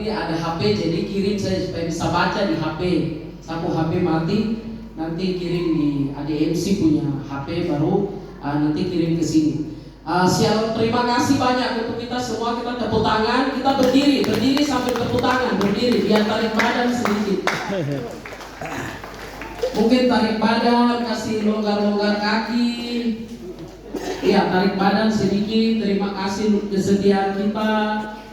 ini ada HP, jadi kirim saya supaya bisa baca di HP. Saku HP mati, nanti kirim di ADMC punya HP baru, nanti kirim ke sini. Shalom, terima kasih banyak untuk kita semua. Kita tepuk tangan, kita berdiri sambil tepuk tangan, berdiri, biar tarik badan sedikit. Mungkin tarik badan, kasih longgar-longgar kaki. Iya, tarik badan sedikit. Terima kasih kesetiaan kita.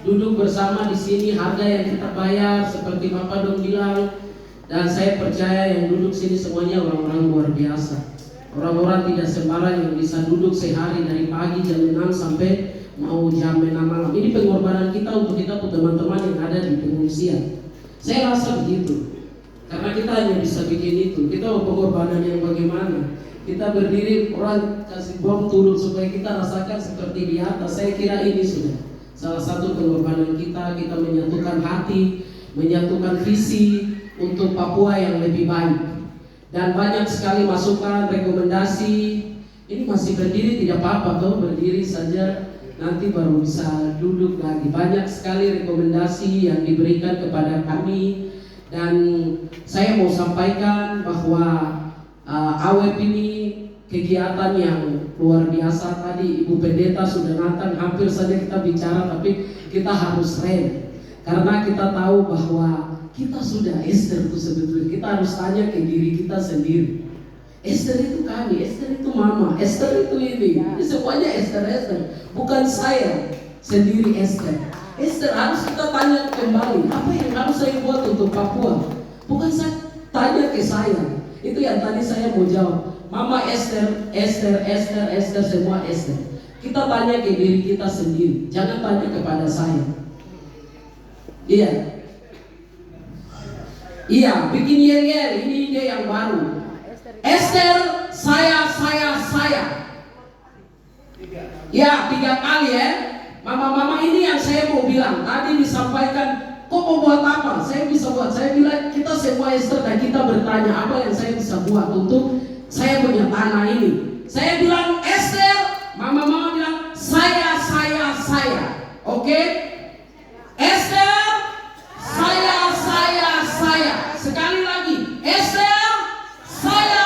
Duduk bersama di sini, harga yang kita bayar seperti Bapak Dong bilang. Dan saya percaya yang duduk sini semuanya orang-orang luar biasa. Orang-orang tidak sembarang yang bisa duduk sehari dari pagi jam 6 sampai mau jam 6 malam. Ini pengorbanan kita untuk kita teman-teman yang ada di pengungsian. Saya rasa begitu. Karena kita hanya bisa bikin itu. Kita mau pengorbanan yang bagaimana? Kita berdiri, orang kasih bom turun supaya kita rasakan seperti di atas. Saya kira ini sudah salah satu pengorbanan kita. Kita menyatukan hati, menyatukan visi untuk Papua yang lebih baik. Dan banyak sekali masukan, rekomendasi. Ini masih berdiri tidak apa-apa toh, berdiri saja. Nanti baru bisa duduk lagi. Banyak sekali rekomendasi yang diberikan kepada kami. Dan saya mau sampaikan bahwa AWEP ini kegiatan yang luar biasa. Tadi Ibu Pendeta sudah datang, hampir saja kita bicara, tapi kita harus rem. Karena kita tahu bahwa kita sudah Esther itu sebetulnya. Kita harus tanya ke diri kita sendiri. Esther itu kami, Esther itu mama, Esther itu ini. Ini semuanya Esther. Bukan saya sendiri Esther. Esther harus kita tanya kembali, apa yang harus saya buat untuk Papua? Bukan saya tanya ke saya. Itu yang tadi saya mau jawab. Mama Esther, semua Esther. Kita tanya ke diri kita sendiri. Jangan tanya kepada saya. Iya, bikin yel-yel, ini ide yang baru. Esther, saya. Ya, 3 kali ya. Mama-mama ini yang saya mau bilang. Tadi disampaikan, kok mau buat apa? Saya bisa buat. Saya bilang kita semua Esther dan kita bertanya apa yang saya bisa buat untuk saya punya tanah ini. Saya bilang Esther, mama-mama bilang saya. Oke? Esther, saya. Sekali lagi, Esther, saya.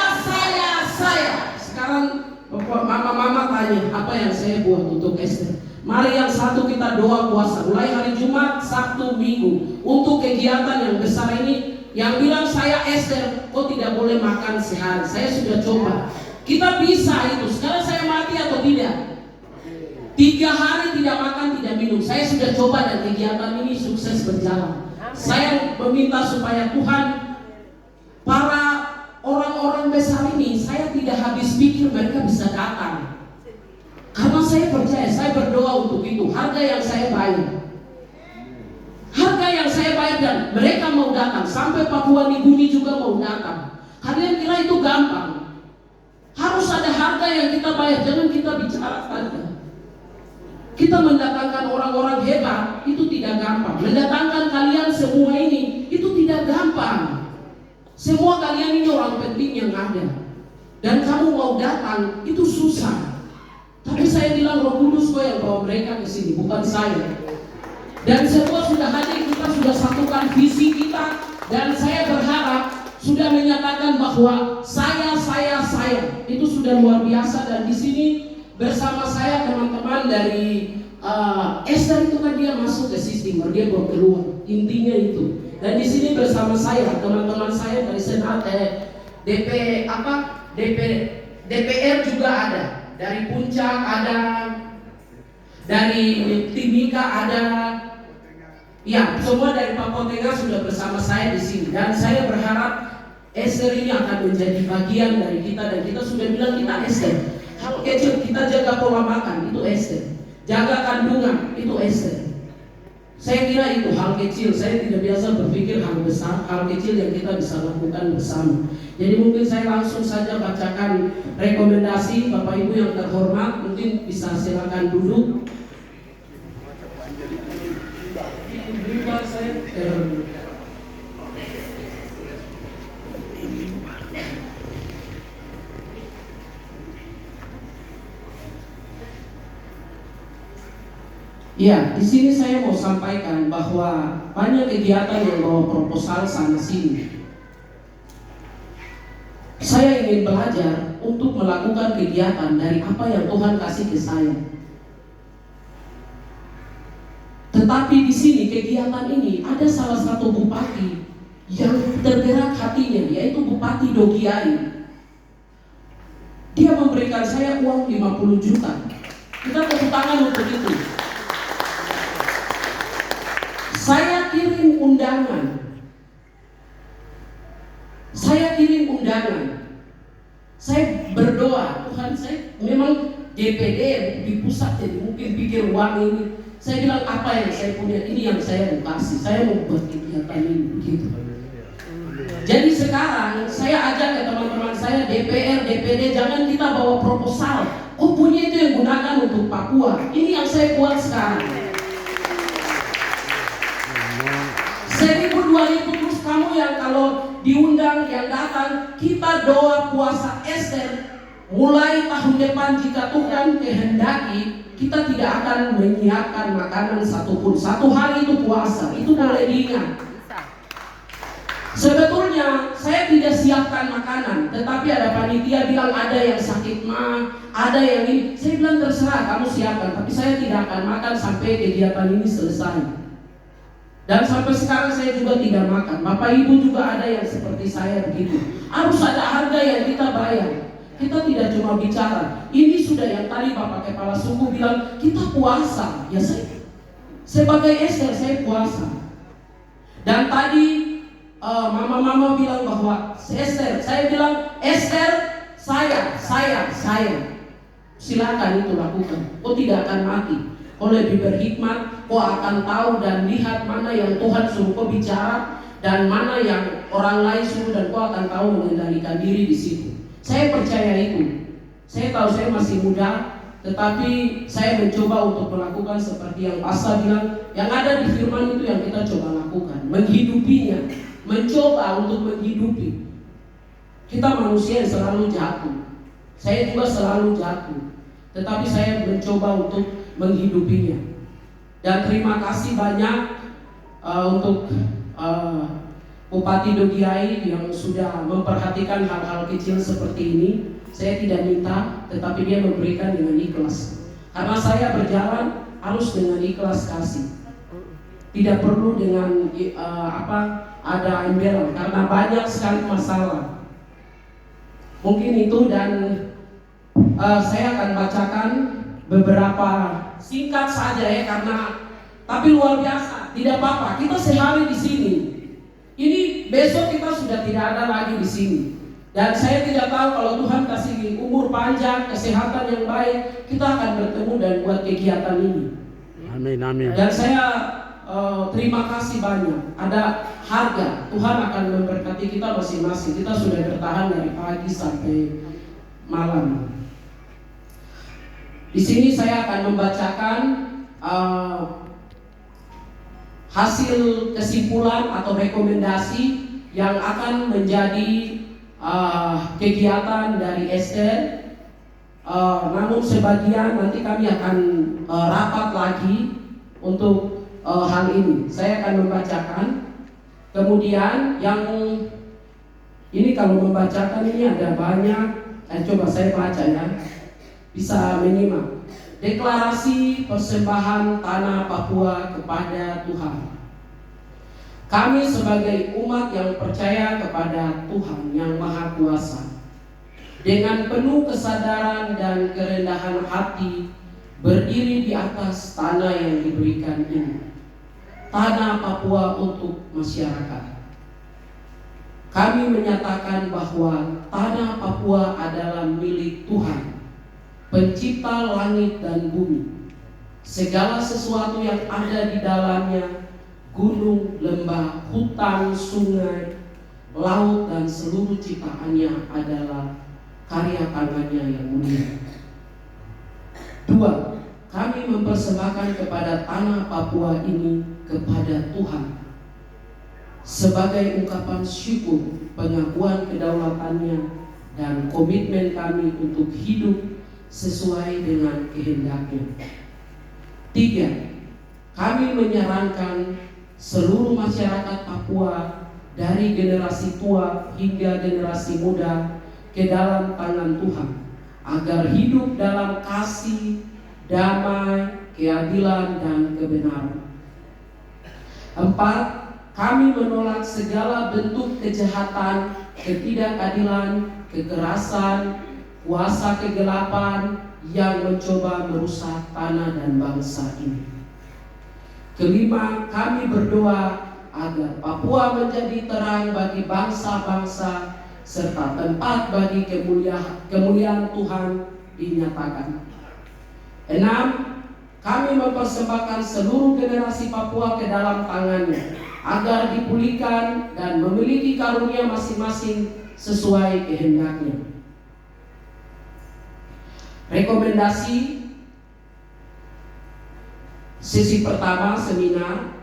Sekarang mama tanya, apa yang saya buat untuk Esther? Mari yang satu kita doa puasa, mulai hari Jumat, Sabtu, Minggu, untuk kegiatan yang besar ini. Yang bilang saya Esther, kok tidak boleh makan sehari? Saya sudah coba. Kita bisa itu. Sekarang saya mati atau tidak? 3 hari tidak makan, tidak minum. Saya sudah coba dan kegiatan ini sukses berjalan. Saya meminta supaya Tuhan, para orang-orang besar ini, saya tidak habis pikir mereka bisa datang. Karena saya percaya, saya berdoa untuk itu. Harga yang saya bayar dan mereka mau datang. Sampai Papua Nugini juga mau datang. Kalian kira itu gampang? Harus ada harga yang kita bayar. Jangan kita bicara harga. Kita mendatangkan orang-orang hebat itu tidak gampang. Mendatangkan kalian semua ini itu tidak gampang. Semua kalian ini orang penting yang ada. Dan kamu mau datang itu susah. Tapi saya bilang Roh Kudus kok yang bawa mereka ke sini, bukan saya. Dan semua sudah hadir, kita sudah satukan visi kita. Dan saya berharap sudah menyatakan bahwa saya. Itu sudah luar biasa. Dan di sini bersama saya teman-teman dari Esther itu kan dia masuk ke sistem, dia bawa keluar. Intinya itu. Dan di sini bersama saya teman-teman saya dari Senat, DPR juga ada. Dari Puncak ada, dari Timika ada. Ya, semua dari Papua Tengah sudah bersama saya di sini. Dan saya berharap Esther ini akan menjadi bagian dari kita. Dan kita sudah bilang kita Esther. Hal kecil, kita jaga pola makan, itu Esther. Jaga kandungan, itu Esther. Saya kira itu hal kecil. Saya tidak biasa berpikir hal besar, hal kecil yang kita bisa lakukan bersama. Jadi mungkin saya langsung saja bacakan rekomendasi. Bapak Ibu yang terhormat, mungkin bisa silakan duduk. Ya, di sini saya mau sampaikan bahwa banyak kegiatan yang bawa proposal sana sini. Saya ingin belajar untuk melakukan kegiatan dari apa yang Tuhan kasih ke saya. Tetapi di sini kegiatan ini ada salah satu bupati yang tergerak hatinya, yaitu Bupati Dogiai. Dia memberikan saya uang 50 juta. Kita tepuk tangan untuk itu. Saya kirim undangan. Saya berdoa, Tuhan, saya memang DPD di pusat, jadi mungkin pikir uang ini. Saya bilang, apa yang saya punya, ini yang saya mau kasih. Saya mau buat kegiatan ini, begitu. Jadi sekarang saya ajak ke teman-teman saya DPR, DPD, jangan kita bawa proposal. Oh, punya itu yang gunakan untuk Papua. Ini yang saya buat sekarang. 1.000, 2.000 terus kamu yang kalau diundang yang datang, kita doa puasa Ester. Mulai tahun depan jika Tuhan kehendaki, kita tidak akan menyiapkan makanan satupun. 1 hari itu puasa, itu boleh diingat. Sebetulnya saya tidak siapkan makanan, tetapi ada panitia bilang ada yang sakit mah, ada yang ini. Saya bilang terserah kamu siapkan, tapi saya tidak akan makan sampai kegiatan ini selesai. Dan sampai sekarang saya juga tidak makan. Bapak Ibu juga ada yang seperti saya begitu. Harus ada harga yang kita bayar. Kita tidak cuma bicara. Ini sudah yang tadi Bapak Kepala Suku bilang, kita puasa. Ya saya sebagai Ester saya puasa. Dan tadi mama-mama bilang bahwa Ester, saya bilang Ester, saya. Silakan itu lakukan. Kau tidak akan mati. Kau lebih berhikmat, kau akan tahu dan lihat mana yang Tuhan suruh kau bicara dan mana yang orang lain suruh, dan kau akan tahu mengendalikan diri di situ. Saya percaya itu. Saya tahu saya masih muda, tetapi saya mencoba untuk melakukan seperti yang Pastor bilang, yang ada di firman itu yang kita coba lakukan, menghidupinya, mencoba untuk menghidupi. Kita manusia yang selalu jatuh. Saya juga selalu jatuh, tetapi saya mencoba untuk menghidupinya. Dan terima kasih banyak untuk Bupati Dogiai yang sudah memperhatikan hal-hal kecil seperti ini. Saya tidak minta, tetapi dia memberikan dengan ikhlas. Karena saya berjalan harus dengan ikhlas kasih. Tidak perlu dengan ada imbalan, karena banyak sekali masalah. Mungkin itu, dan saya akan bacakan beberapa singkat saja ya, karena tapi luar biasa. Tidak apa-apa, kita sehari di sini. Ini besok kita sudah tidak ada lagi di sini. Dan saya tidak tahu kalau Tuhan kasih umur panjang, kesehatan yang baik, kita akan bertemu dan buat kegiatan ini. Amin, amin. Dan saya terima kasih banyak. Ada harga, Tuhan akan memberkati kita masing-masing. Kita sudah bertahan dari pagi sampai malam. Di sini saya akan membacakan hasil kesimpulan atau rekomendasi yang akan menjadi kegiatan dari Ester. Namun sebagian nanti kami akan rapat lagi untuk hal ini. Saya akan membacakan. Kemudian yang ini kalau membacakan ini ada banyak. Coba saya baca ya. Bisa menyimak. Deklarasi persembahan tanah Papua kepada Tuhan. Kami sebagai umat yang percaya kepada Tuhan yang Maha Kuasa, dengan penuh kesadaran dan kerendahan hati, berdiri di atas tanah yang diberikan ini, tanah Papua untuk masyarakat. Kami menyatakan bahwa tanah Papua adalah milik Tuhan, Pencipta langit dan bumi, segala sesuatu yang ada di dalamnya, gunung, lembah, hutan, sungai, laut, dan seluruh ciptaannya adalah karya tangannya yang mulia. 2. Kami mempersembahkan kepada tanah Papua ini kepada Tuhan sebagai ungkapan syukur, pengakuan kedaulatannya, dan komitmen kami untuk hidup sesuai dengan kehendaknya. 3. kami menyarankan seluruh masyarakat Papua dari generasi tua hingga generasi muda ke dalam tangan Tuhan, agar hidup dalam kasih, damai, keadilan, dan kebenaran. 4. Kami menolak segala bentuk kejahatan, ketidakadilan, kekerasan, kuasa kegelapan yang mencoba merusak tanah dan bangsa ini. 5. Kami berdoa agar Papua menjadi terang bagi bangsa-bangsa serta tempat bagi kemuliaan Tuhan dinyatakan. 6. Kami mempersembahkan seluruh generasi Papua ke dalam tangannya, agar dipulihkan dan memiliki karunia masing-masing sesuai kehendaknya. Rekomendasi sesi pertama seminar.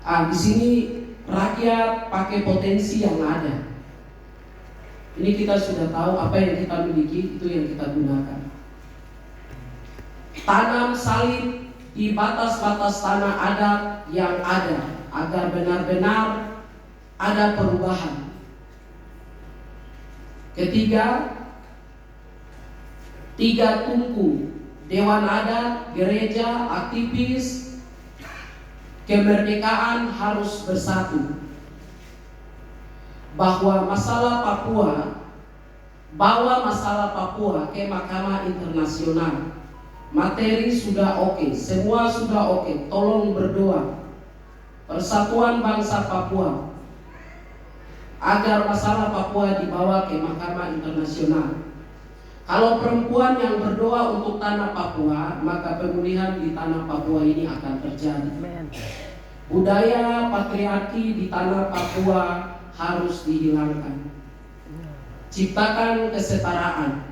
Di sini rakyat pakai potensi yang ada. Ini kita sudah tahu apa yang kita miliki, itu yang kita gunakan. Tanam salib di batas-batas tanah adat yang ada, agar benar-benar ada perubahan. Ketiga, 3 tungku, dewan adat, gereja, aktivis, kemerdekaan harus bersatu. Bawa masalah Papua ke Mahkamah Internasional. Materi sudah oke, semua sudah oke. Tolong berdoa persatuan bangsa Papua agar masalah Papua dibawa ke Mahkamah Internasional. Kalau perempuan yang berdoa untuk tanah Papua, maka pemulihan di tanah Papua ini akan terjadi. Budaya patriarki di tanah Papua harus dihilangkan. Ciptakan kesetaraan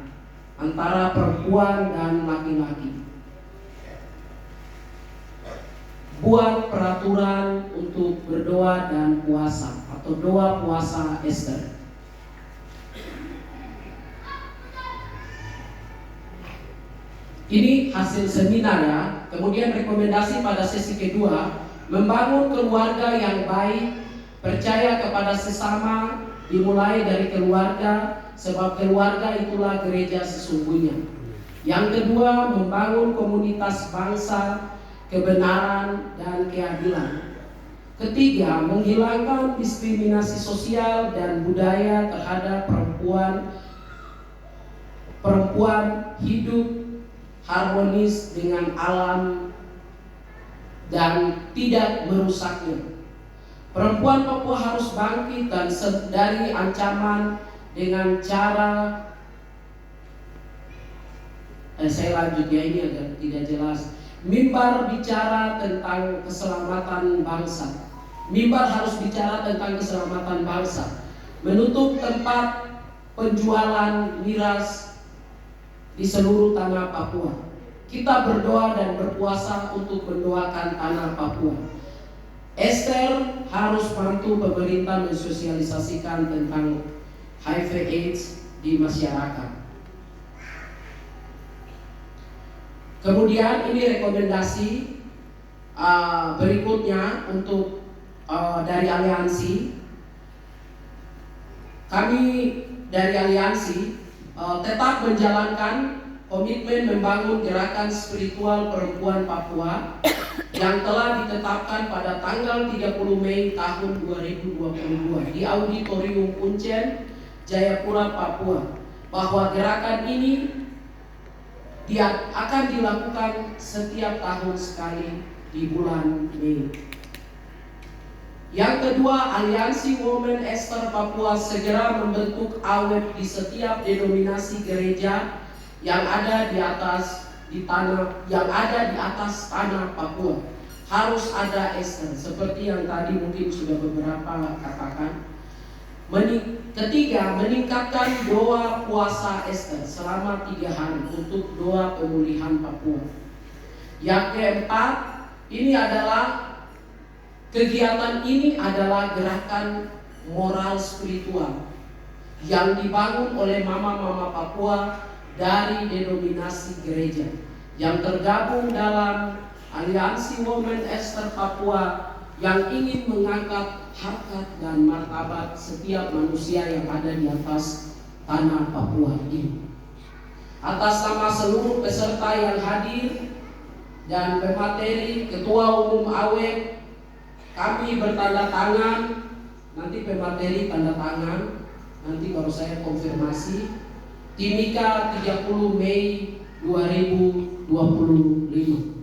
antara perempuan dan laki-laki. Buat peraturan untuk berdoa dan puasa atau doa puasa Ester. Ini hasil seminar ya. Kemudian rekomendasi pada sesi kedua, membangun keluarga yang baik, percaya kepada sesama, dimulai dari keluarga, sebab keluarga itulah gereja sesungguhnya. Yang kedua, membangun komunitas bangsa, kebenaran, dan keadilan. Ketiga, menghilangkan diskriminasi sosial dan budaya terhadap perempuan hidup harmonis dengan alam dan tidak merusaknya. Perempuan Papua harus bangkit dan dari ancaman dengan cara saya lanjut ya, ini agak tidak jelas. Mimbar bicara tentang keselamatan bangsa. Mimbar harus bicara tentang keselamatan bangsa. Menutup tempat penjualan miras di seluruh tanah Papua. Kita berdoa dan berpuasa untuk mendoakan tanah Papua. Ester harus bantu pemerintah mensosialisasikan tentang HIV/AIDS di masyarakat. Kemudian ini rekomendasi berikutnya untuk dari aliansi. Kami dari aliansi tetap menjalankan komitmen membangun gerakan spiritual perempuan Papua yang telah ditetapkan pada tanggal 30 Mei tahun 2022 di Auditorium Kuncen, Jayapura, Papua, bahwa gerakan ini akan dilakukan setiap tahun sekali di bulan Mei. Yang kedua, Aliansi Women Ester Papua segera membentuk AWEP di setiap denominasi gereja yang ada di atas tanah Papua. Harus ada Ester, seperti yang tadi mungkin sudah beberapa katakan. Ketiga, meningkatkan doa puasa Ester selama 3 hari untuk doa pemulihan Papua. Yang keempat, kegiatan ini adalah gerakan moral spiritual yang dibangun oleh mama-mama Papua dari denominasi gereja, yang tergabung dalam Aliansi Women Ester Papua yang ingin mengangkat harkat dan martabat setiap manusia yang ada di atas tanah Papua ini. Atas nama seluruh peserta yang hadir dan pemateri, Ketua Umum AWEK, kami bertanda tangan. Nanti pemateri tanda tangan, nanti baru saya konfirmasi. Timika 30 Mei 2025.